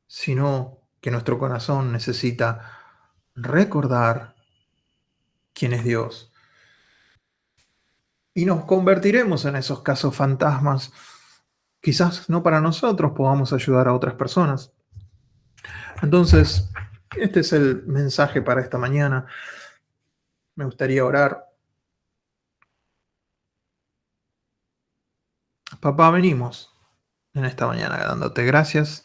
sino que nuestro corazón necesita recordar quién es Dios. Y nos convertiremos en esos casos fantasmas. Quizás no para nosotros, podamos ayudar a otras personas. Entonces, este es el mensaje para esta mañana. Me gustaría orar. Papá, venimos en esta mañana dándote gracias.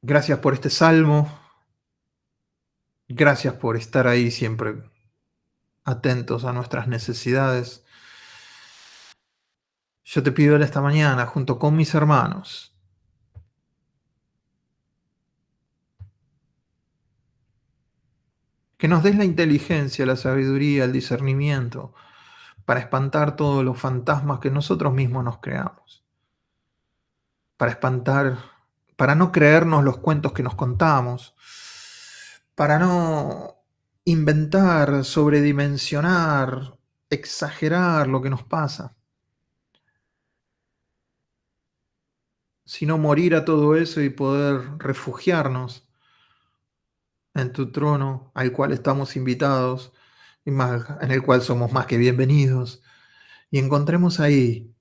Gracias por este salmo. Gracias por estar ahí siempre atentos a nuestras necesidades. Yo te pido en esta mañana, junto con mis hermanos, que nos des la inteligencia, la sabiduría, el discernimiento para espantar todos los fantasmas que nosotros mismos nos creamos. Para espantar, para no creernos los cuentos que nos contamos, para no inventar, sobredimensionar, exagerar lo que nos pasa, sino morir a todo eso y poder refugiarnos en tu trono al cual estamos invitados y en el cual somos más que bienvenidos, y encontremos ahí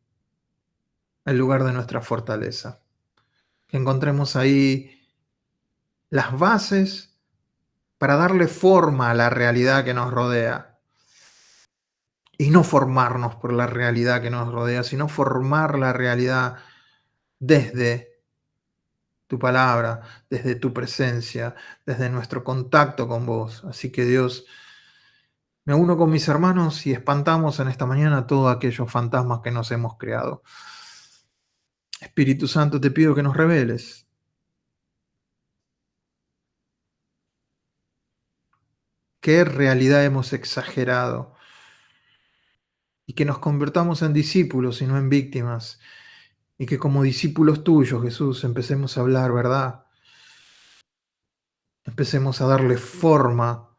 el lugar de nuestra fortaleza, que encontremos ahí las bases para darle forma a la realidad que nos rodea y no formarnos por la realidad que nos rodea, sino formar la realidad desde tu palabra, desde tu presencia, desde nuestro contacto con vos. Así que Dios, me uno con mis hermanos y espantamos en esta mañana todos aquellos fantasmas que nos hemos creado. Espíritu Santo, te pido que nos reveles qué realidad hemos exagerado y que nos convertamos en discípulos y no en víctimas. Y que como discípulos tuyos, Jesús, empecemos a hablar verdad, empecemos a darle forma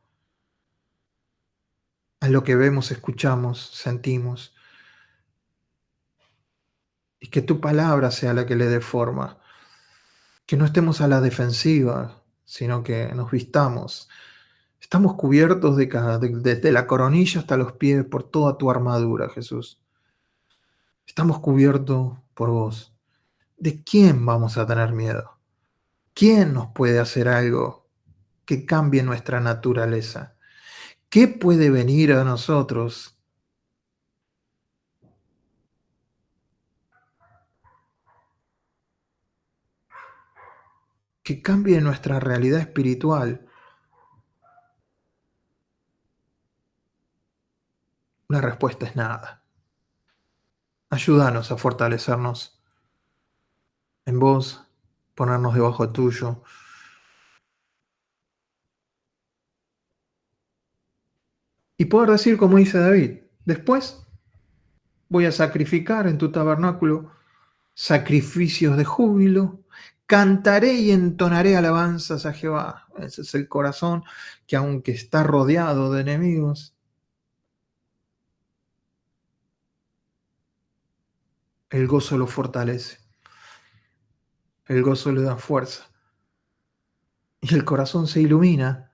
a lo que vemos, escuchamos, sentimos, y que tu palabra sea la que le dé forma, que no estemos a la defensiva, sino que nos vistamos. Estamos cubiertos desde la coronilla hasta los pies por toda tu armadura, Jesús. Estamos cubiertos por vos. ¿De quién vamos a tener miedo? ¿Quién nos puede hacer algo que cambie nuestra naturaleza? ¿Qué puede venir a nosotros que cambie nuestra realidad espiritual? La respuesta es nada. Ayúdanos a fortalecernos en vos, ponernos debajo tuyo y poder decir como dice David, después voy a sacrificar en tu tabernáculo sacrificios de júbilo, cantaré y entonaré alabanzas a Jehová. Ese es el corazón que aunque está rodeado de enemigos, el gozo lo fortalece, el gozo le da fuerza y el corazón se ilumina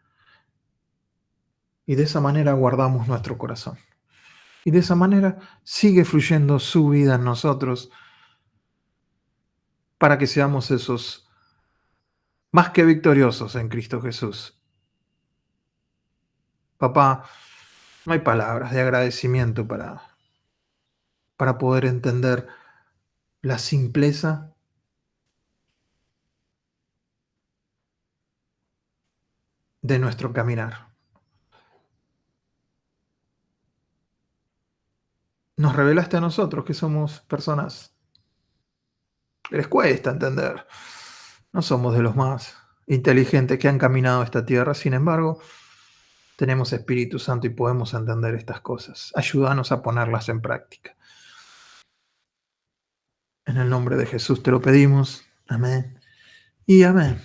y de esa manera guardamos nuestro corazón. Y de esa manera sigue fluyendo su vida en nosotros para que seamos esos más que victoriosos en Cristo Jesús. Papá, no hay palabras de agradecimiento para poder entender la simpleza de nuestro caminar. Nos revelaste a nosotros que somos personas que les cuesta entender. No somos de los más inteligentes que han caminado esta tierra, sin embargo, tenemos Espíritu Santo y podemos entender estas cosas. Ayúdanos a ponerlas en práctica. En el nombre de Jesús te lo pedimos. Amén y amén.